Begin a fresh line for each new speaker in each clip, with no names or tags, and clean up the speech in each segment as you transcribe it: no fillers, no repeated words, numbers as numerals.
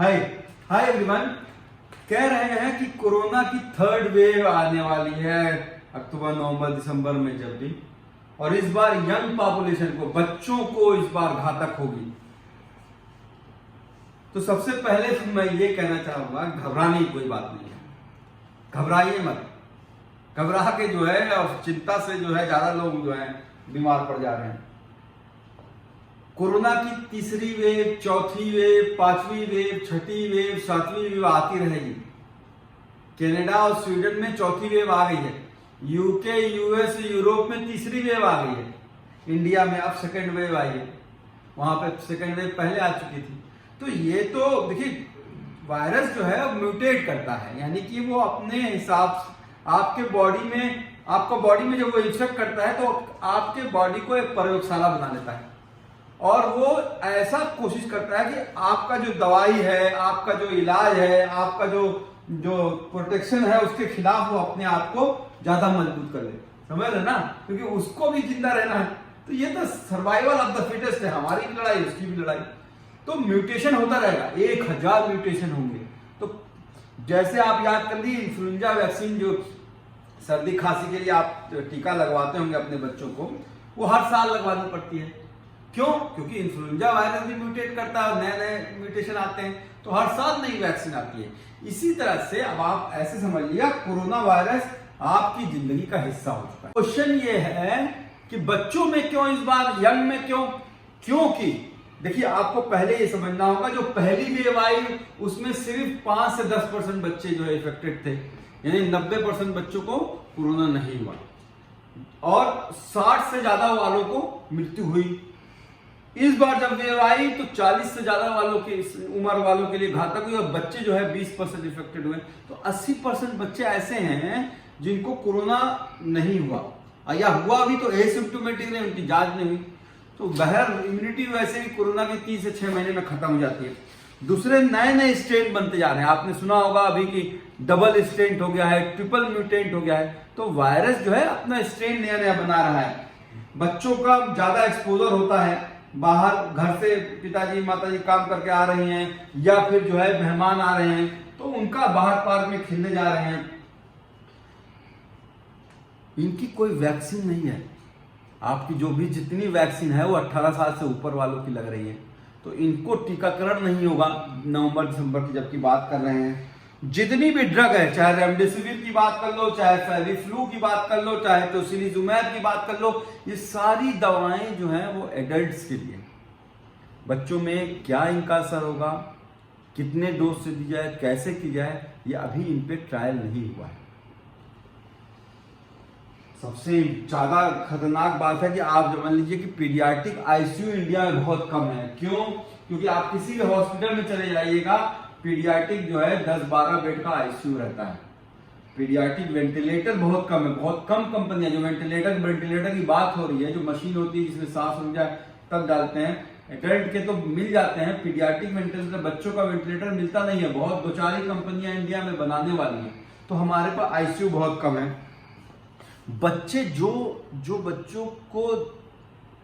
हाय hi everyone. कह रहे हैं कि कोरोना की थर्ड वेव आने वाली है अक्टूबर नवंबर दिसंबर में जब भी, और इस बार यंग पॉपुलेशन को, बच्चों को इस बार घातक होगी। तो सबसे पहले तो मैं ये कहना चाहूंगा, घबराने की कोई बात नहीं है, घबराइए मत। घबरा के जो है और चिंता से जो है ज्यादा लोग जो है बीमार पड़ जा रहे हैं। कोरोना की तीसरी वेव, चौथी वेव, पांचवी वेव, छठी वेव, सातवीं वेव आती रहेगी। कनाडा और स्वीडन में चौथी वेव आ गई है, यूके, यूएस, यूरोप में तीसरी वेव आ गई है, इंडिया में अब सेकेंड वेव आई है। वहां पे सेकेंड वेव पहले आ चुकी थी। तो ये तो देखिए, वायरस जो है म्यूटेट करता है, यानी कि वो अपने हिसाब से आपके बॉडी में, आपका बॉडी में जब वो इन्फेक्ट करता है तो आपके बॉडी को एक प्रयोगशाला बना लेता है, और वो ऐसा कोशिश करता है कि आपका जो दवाई है, आपका जो इलाज है, आपका जो प्रोटेक्शन है, उसके खिलाफ वो अपने आप को ज्यादा मजबूत कर ले। समझ रहे ना? क्योंकि उसको भी जिंदा रहना है। तो ये तो सर्वाइवल ऑफ द फिटेस्ट है, हमारी भी लड़ाई, उसकी भी लड़ाई। तो म्यूटेशन होता रहेगा, 1000 म्यूटेशन होंगे। तो जैसे आप याद कर लीजिए, इन्फ्लुएंजा वैक्सीन जो सर्दी खांसी के लिए आप टीका लगवाते होंगे अपने बच्चों को, वो हर साल लगवानी पड़ती है। क्यों? क्योंकि इन्फ्लुएंजा वायरस भी म्यूटेट करता है, नए नए म्यूटेशन आते हैं, तो हर साल नई वैक्सीन आती है। इसी तरह से अब आप ऐसे समझिएगा, कोरोना वायरस आपकी जिंदगी का हिस्सा हो चुका है। क्वेश्चन ये है कि बच्चों में क्यों इस बार, यंग में क्यों? क्योंकि देखिए, आपको पहले ये समझना होगा, जो पहली वेव आई उसमें सिर्फ 5 से 10% बच्चे जो है इफेक्टेड थे, यानी 90% बच्चों को कोरोना नहीं हुआ, और 60 से ज्यादा वालों को मृत्यु हुई। इस बार जब वेव आई तो 40 से ज्यादा वालों की उम्र वालों के लिए घातक हुई, और बच्चे जो है 20% इफेक्टेड हुए। तो 80% बच्चे ऐसे हैं जिनको कोरोना नहीं हुआ, या हुआ भी तो एसिम्प्टोमेटिक नहीं, उनकी जांच नहीं हुई। तो बहर इम्यूनिटी वैसे भी कोरोना की 3 से 6 महीने में खत्म हो जाती है। दूसरे नए नए स्ट्रेन बनते जा रहे हैं। आपने सुना होगा अभी कि डबल स्ट्रेन हो गया है, ट्रिपल म्यूटेंट हो गया है। तो वायरस जो है अपना स्ट्रेन नया नया बना रहा है। बच्चों का ज्यादा एक्सपोजर होता है, बाहर घर से पिताजी माताजी काम करके आ रही हैं, या फिर जो है मेहमान आ रहे हैं, तो उनका बाहर पार्क में खेलने जा रहे हैं। इनकी कोई वैक्सीन नहीं है। आपकी जो भी जितनी वैक्सीन है वो 18 साल से ऊपर वालों की लग रही है। तो इनको टीकाकरण नहीं होगा नवंबर दिसंबर की जबकि बात कर रहे हैं। जितनी भी ड्रग है, चाहे रेमडेसिविर की बात कर लो, चाहे फेविफ्लू की बात कर लो, चाहे टोसिलिजुमैब की बात कर लो, ये सारी दवाएं जो हैं वो एडल्ट्स के लिए। बच्चों में क्या इनका असर होगा, कितने डोज से दी जाए, कैसे की जाए, ये अभी इन पे ट्रायल नहीं हुआ है। सबसे ज्यादा खतरनाक बात है कि आप मान लीजिए कि पीडियाट्रिक आईसीयू इंडिया में बहुत कम है। क्यों? क्योंकि आप किसी भी हॉस्पिटल में चले जाइएगा, पीडियाट्रिक जो है 10-12 बेड का आईसीयू रहता है। पीडियाट्रिक वेंटिलेटर बहुत कम है, बहुत कम कंपनियां जो वेंटिलेटर की बात हो रही है, जो मशीन होती है जिसमें सांस रुक जाए तब डालते हैं। एडल्ट के तो मिल जाते हैं, पीडियाट्रिक वेंटिलेटर, बच्चों का वेंटिलेटर मिलता नहीं है। बहुत 2-4 कंपनियां इंडिया में बनाने वाली है, तो हमारे पास आईसीयू बहुत कम है। बच्चे जो बच्चों को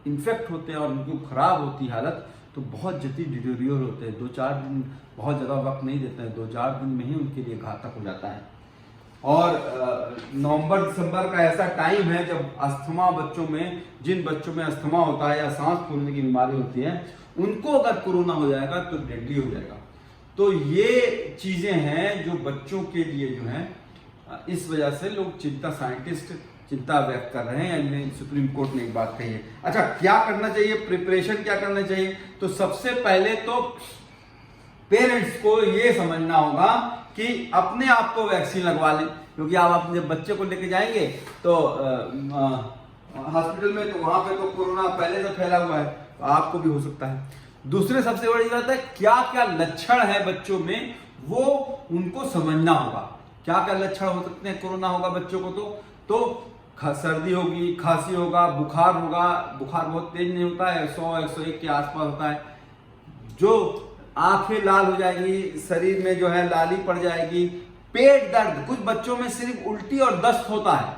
इन्फेक्ट होते हैं और उनको खराब होती हालत, तो बहुत जल्दी डिटेरियोर होते हैं। 2-4 दिन बहुत ज़्यादा वक्त नहीं देते हैं, 2-4 दिन में ही उनके लिए घातक हो जाता है। और नवंबर दिसंबर का ऐसा टाइम है जब अस्थमा बच्चों में, जिन बच्चों में अस्थमा होता है या सांस फूलने की बीमारी होती है, उनको अगर कोरोना हो जाएगा तो डेडली हो जाएगा। तो ये चीज़ें हैं जो बच्चों के लिए जो है, इस वजह से लोग साइंटिस्ट चिंता व्यक्त कर रहे हैं। सुप्रीम कोर्ट ने एक बात कही है। अच्छा, क्या करना चाहिए, प्रिपरेशन क्या करना चाहिए? तो सबसे पहले तो पेरेंट्स को ये समझना होगा कि अपने आप को वैक्सीन लगवा लें। क्योंकि आप अपने बच्चे को लेके जाएंगे तो हॉस्पिटल में, तो वहां पे तो कोरोना पहले से फैला हुआ है, तो आपको भी हो सकता है। दूसरे सबसे बड़ी बात है, क्या क्या लक्षण है बच्चों में, वो उनको समझना होगा। क्या क्या लक्षण हो सकते हैं कोरोना होगा बच्चों को? तो सर्दी होगी, खांसी होगा, बुखार होगा। बुखार बहुत तेज नहीं होता है, 100-101 के आसपास होता है। जो आंखें लाल हो जाएगी, शरीर में जो है लाली पड़ जाएगी, पेट दर्द, कुछ बच्चों में सिर्फ उल्टी और दस्त होता है,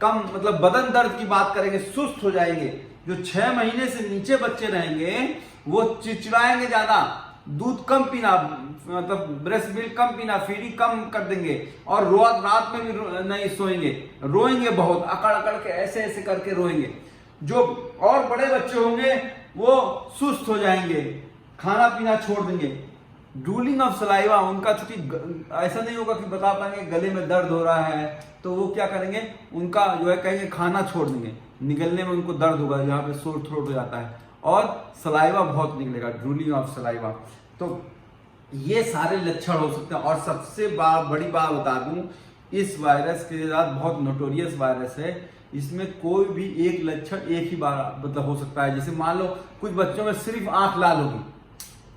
कम मतलब बदन दर्द की बात करेंगे, सुस्त हो जाएंगे। जो 6 महीने से नीचे बच्चे रहेंगे वो चिड़चिड़ाएंगे ज्यादा, दूध कम पीना, मतलब ब्रेस्ट मिल्क कम पीना, फीडिंग कम कर देंगे, और रात में भी नहीं सोएंगे, रोएंगे बहुत, अकड़ अकड़ के ऐसे ऐसे करके रोएंगे। जो और बड़े बच्चे होंगे वो सुस्त हो जाएंगे, खाना पीना छोड़ देंगे। ड्रूलिंग ऑफ सलाइवा, उनका चूंकि ऐसा नहीं होगा कि बता पाएंगे गले में दर्द हो रहा है, तो वो क्या करेंगे, उनका जो है कहेंगे खाना छोड़ देंगे, निगलने में उनको दर्द होगा, यहाँ पे सोर थ्रोट हो जाता है, और सलाइवा बहुत निकलेगा, ड्रूलिंग ऑफ सलाइवा। तो ये सारे लक्षण हो सकते हैं। और सबसे बड़ी बात बता दूं, इस वायरस के साथ बहुत नोटोरियस वायरस है, इसमें कोई भी एक लक्षण एक ही बार मतलब हो सकता है। जैसे मान लो कुछ बच्चों में सिर्फ आंख लाल होगी,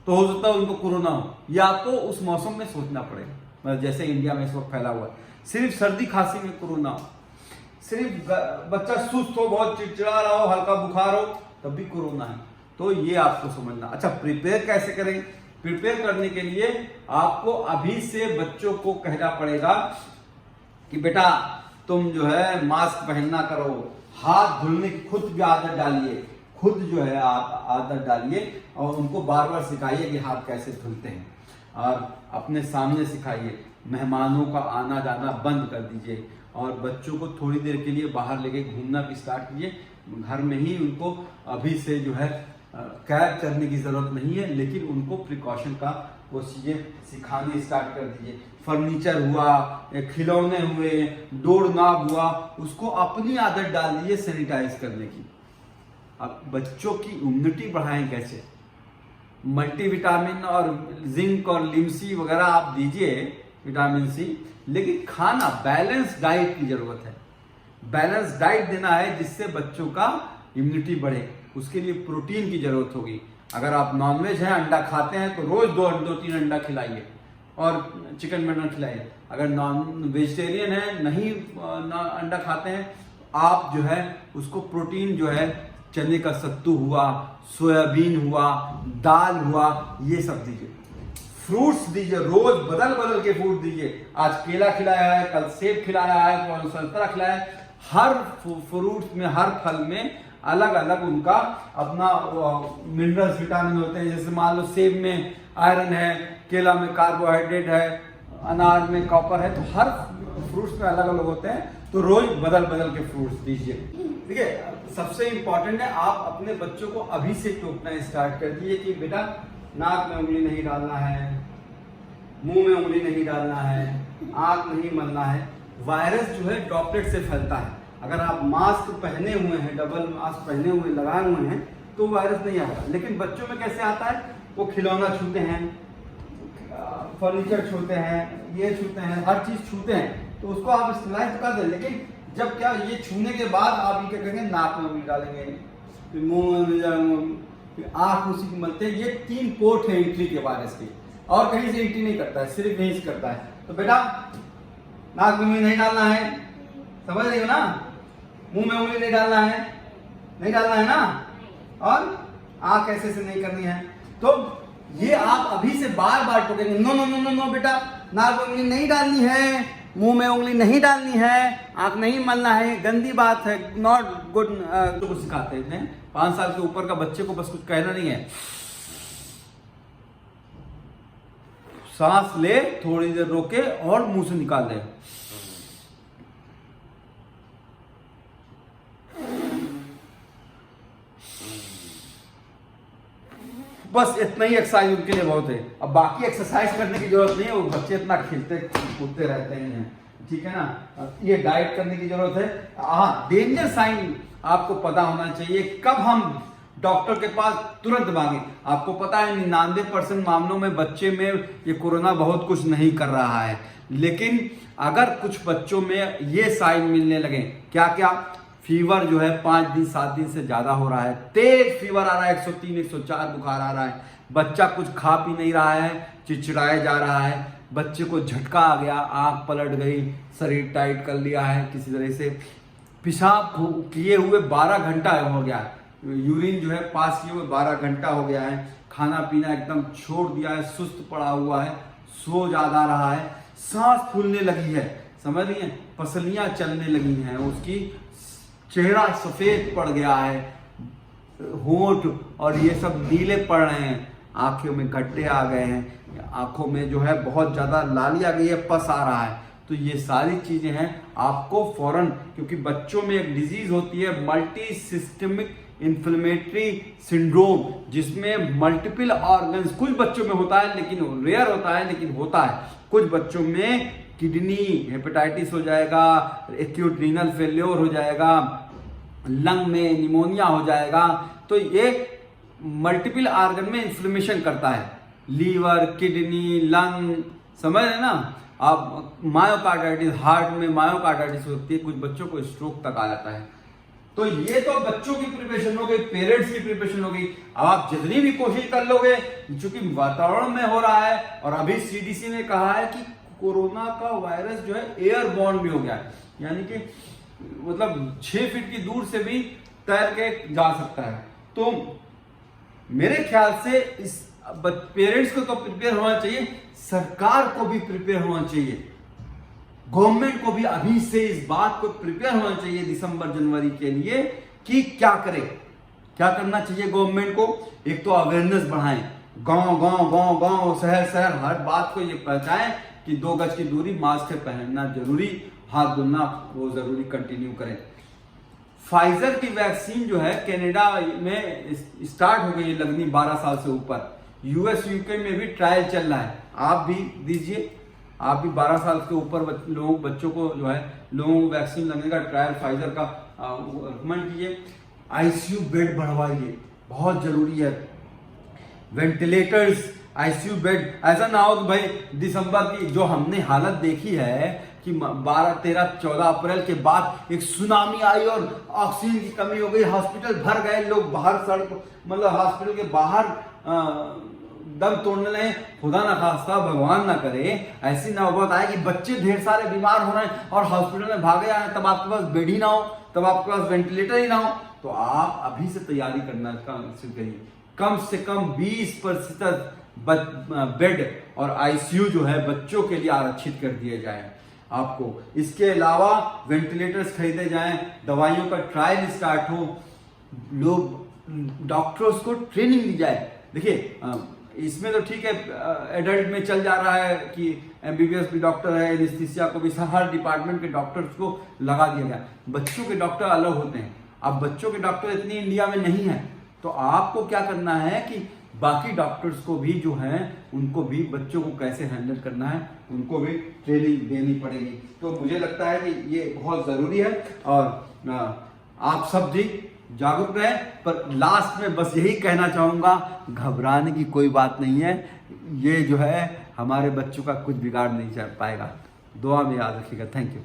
तो हो सकता है उनको कोरोना हो, या आपको उस मौसम में सोचना पड़ेगा, मतलब जैसे इंडिया में इस वक्त फैला हुआ है। सिर्फ सर्दी खांसी में कोरोना हो, सिर्फ बच्चा सुस्त हो, बहुत चिड़चिड़ा रहा हो, हल्का बुखार हो, तब भी कोरोना है। तो ये आपको समझना। अच्छा, प्रिपेयर कैसे करें? प्रिपेयर करने के लिए आपको अभी से बच्चों को कहना पड़ेगा कि बेटा तुम जो है मास्क पहनना करो, हाथ धुलने की खुद भी आदत डालिए, खुद जो है आप आदत डालिए, और उनको बार बार सिखाइए कि हाथ कैसे धुलते हैं, और अपने सामने सिखाइए। मेहमानों का आना जाना बंद कर दीजिए, और बच्चों को थोड़ी देर के लिए बाहर लेके घूमना भी स्टार्ट कीजिए। घर में ही उनको अभी से जो है कैद करने की जरूरत नहीं है, लेकिन उनको प्रिकॉशन का वो चीजें सिखानी स्टार्ट कर दीजिए। फर्नीचर हुआ, खिलौने हुए, डोर नॉब हुआ, उसको अपनी आदत डाल दीजिए सैनिटाइज करने की। अब बच्चों की इम्यूनिटी बढ़ाएं कैसे? मल्टीविटामिन और जिंक और लिमसी वगैरह आप दीजिए, विटामिन सी, लेकिन खाना बैलेंस डाइट की जरूरत है। बैलेंस डाइट देना है जिससे बच्चों का इम्यूनिटी बढ़े। उसके लिए प्रोटीन की जरूरत होगी। अगर आप नॉनवेज हैं, अंडा खाते हैं, तो रोज दो तीन अंडा खिलाइए और चिकन मटन खिलाइए। अगर नॉन वेजिटेरियन है, नहीं अंडा खाते हैं, आप जो है उसको प्रोटीन जो है चने का सत्तू हुआ, सोयाबीन हुआ, दाल हुआ, ये सब दीजिए। फ्रूट्स दीजिए, रोज बदल बदल के फ्रूट दीजिए। आज केला खिलाया है, कल सेब खिलाया है, कल संतरा खिलाया है। हर फ्रूट में, हर फल में अलग अलग उनका अपना मिनरल्स, विटामिन होते हैं। जैसे मान लो सेब में आयरन है, केला में कार्बोहाइड्रेट है, अनार में कॉपर है, तो हर फ्रूट्स में अलग अलग होते हैं। तो रोज बदल बदल के फ्रूट्स दीजिए। देखिए, सबसे इंपॉर्टेंट है आप अपने बच्चों को अभी से टोकना स्टार्ट कर दीजिए कि बेटा नाक में उंगली नहीं डालना है, मुंह में उंगली नहीं डालना है, आंख नहीं मलना है। वायरस जो है ड्रॉपलेट से फैलता है। अगर आप मास्क पहने हुए हैं, डबल मास्क पहने हुए लगाए हुए हैं, तो वायरस नहीं आता। लेकिन बच्चों में कैसे आता है? वो खिलौना छूते हैं, फर्नीचर छूते हैं, ये छूते हैं, हर चीज छूते हैं, तो उसको आप स्टेलाइज कर दें। लेकिन जब क्या ये छूने के बाद आप ये क्या करेंगे, नाक में उंगली डालेंगे, फिर मुंह में डालेंगे, फिर आंख उसी को मलते हैं। ये 3 पोर्ट है एंट्री के वायरस के, और कहीं से एंट्री नहीं करता है, सिर्फ यहीं से करता है। तो बेटा नाक में उंगली नहीं डालना है, समझ रही हो ना? मुंह में उंगली नहीं डालना है, नहीं डालना है ना, और आंख ऐसे से नहीं करनी है। तो ये आप अभी से बार बार टोकेंगे, no no no no no बेटा, नाक में उंगली नहीं डालनी है, मुंह में उंगली नहीं डालनी है, आंख नहीं मलना है, गंदी बात है, नॉट गुड। तो कुछ सिखाते हैं 5 साल के ऊपर का बच्चे को बस कुछ कहना नहीं है, सांस ले, थोड़ी देर रोके और मुंह से निकाल दे। बस इतना ही एक्सरसाइज उनके लिए बहुत है। अब बाकी एक्सरसाइज करने की जरूरत नहीं है, वो बच्चे इतना खेलते कूदते रहते हैं, ठीक है ना। ये डाइट करने की जरूरत है। हाँ, डेंजर साइन आपको पता होना चाहिए, कब हम डॉक्टर के पास तुरंत भागे। आपको पता है 99% मामलों में बच्चे में ये कोरोना बहुत कुछ नहीं कर रहा है, लेकिन अगर कुछ बच्चों में ये साइन मिलने लगे, क्या क्या, फीवर जो है 5 दिन 7 दिन से ज्यादा हो रहा है, तेज फीवर आ रहा है, 103 104 बुखार आ रहा है, बच्चा कुछ खा पी नहीं रहा है, चिड़चिड़ाए जा रहा है, बच्चे को झटका आ गया, आंख पलट गई, शरीर टाइट कर लिया है किसी तरह से, पेशाब किए हुए 12 घंटा हो गया, यूरिन जो है पास किए हुए 12 घंटा हो गया है, खाना पीना एकदम छोड़ दिया है, सुस्त पड़ा हुआ है, सो ज्यादा रहा है, सांस फूलने लगी है, समझ रही है, पसलियां चलने लगी हैं, उसकी चेहरा सफेद पड़ गया है, होंठ और ये सब नीले पड़ रहे हैं, आंखों में गड्ढे आ गए हैं, आंखों में जो है बहुत ज़्यादा लाली आ गई है, पस आ रहा है, तो ये सारी चीज़ें हैं आपको फौरन, क्योंकि बच्चों में एक डिजीज़ होती है मल्टी सिस्टमिक इन्फ्लेमेटरी सिंड्रोम, जिसमें मल्टीपल ऑर्गन्स कुछ बच्चों में होता है, लेकिन रेयर होता है, लेकिन होता है। कुछ बच्चों में किडनी हेपेटाइटिस हो जाएगा, एक्यूट रीनल फेल्योर हो जाएगा, लंग में निमोनिया हो जाएगा। तो ये मल्टीपल ऑर्गन में इन्फ्लेमेशन करता है, लीवर, किडनी, लंग, समझ रहे ना आप। मायोकार्डाइटिस, हार्ट में मायोकार्डाइटिस होती है, कुछ बच्चों को स्ट्रोक तक आ जाता है। तो ये तो बच्चों की प्रिपरेशन हो गई, पेरेंट्स की प्रिपरेशन हो गई। अब आप जितनी भी कोशिश कर लोगे, क्योंकि वातावरण में हो रहा है, और अभी सीडीसी ने कहा है कि कोरोना का वायरस जो है एयरबॉर्न भी हो गया है, यानी कि मतलब 6 फीट की दूर से भी तैर के जा सकता है। तो मेरे ख्याल से इस पेरेंट्स को तो प्रिपेयर होना चाहिए, सरकार को भी प्रिपेयर होना चाहिए, गवर्नमेंट को भी अभी से इस बात को प्रिपेयर होना चाहिए दिसंबर जनवरी के लिए कि क्या करे, क्या करना चाहिए गवर्नमेंट को। एक तो अवेयरनेस बढ़ाएं, गांव गांव गांव गांव शहर शहर हर बात को ये पहुंचाएं कि 2 गज की दूरी, मास्क पहनना जरूरी, हाथ धोना वो जरूरी कंटिन्यू करें। फाइजर की वैक्सीन जो है कनाडा में स्टार्ट हो गई है लगनी 12 साल से ऊपर, यूएस यूके में भी ट्रायल चल रहा है, आप भी दीजिए, आप भी 12 साल के ऊपर बच्चों को जो है लोगों को वैक्सीन लगने का ट्रायल फाइजर का रिकमेंड कीजिए। आईसीयू बेड बढ़वाइए, बहुत जरूरी है, वेंटिलेटर्स, आईसीयू बेड। ऐसा ना हो कि भाई दिसंबर की जो हमने हालत देखी है कि 12, 13, 14 अप्रैल के बाद एक सुनामी आई और ऑक्सीजन की कमी हो गई, हॉस्पिटल भर गए, लोग बाहर सड़क मतलब हॉस्पिटल के बाहर दम तोड़ने लगे। खुदा ना खास्ता, भगवान ना करे ऐसी नौबत आए कि बच्चे ढेर सारे बीमार हो रहे हैं और हॉस्पिटल में भागे आए, तब आपके पास बेड ही ना हो, तब आपके पास वेंटिलेटर ही ना हो। तो आप अभी से तैयारी करना शुरू करिए, कम से कम 20% बेड और आईसीयू जो है बच्चों के लिए आरक्षित कर दिए जाए आपको। इसके अलावा वेंटिलेटर्स खरीदे जाएं, दवाइयों का ट्रायल स्टार्ट हो, लोग डॉक्टर्स को ट्रेनिंग दी जाए। देखिए इसमें तो ठीक है, एडल्ट में चल जा रहा है कि एमबीबीएस भी डॉक्टर है, एनेस्थीसिया को भी, हर डिपार्टमेंट के डॉक्टर्स को लगा दिया गया। बच्चों के डॉक्टर अलग होते हैं, अब बच्चों के डॉक्टर इतनी इंडिया में नहीं है, तो आपको क्या करना है कि बाकी डॉक्टर्स को भी जो हैं उनको भी बच्चों को कैसे हैंडल करना है उनको भी ट्रेनिंग देनी पड़ेगी। तो मुझे लगता है कि ये बहुत ज़रूरी है और आप सब भी जागरूक रहें। पर लास्ट में बस यही कहना चाहूँगा, घबराने की कोई बात नहीं है, ये जो है हमारे बच्चों का कुछ बिगाड़ नहीं कर पाएगा। दुआ में याद रखिएगा। Thank you.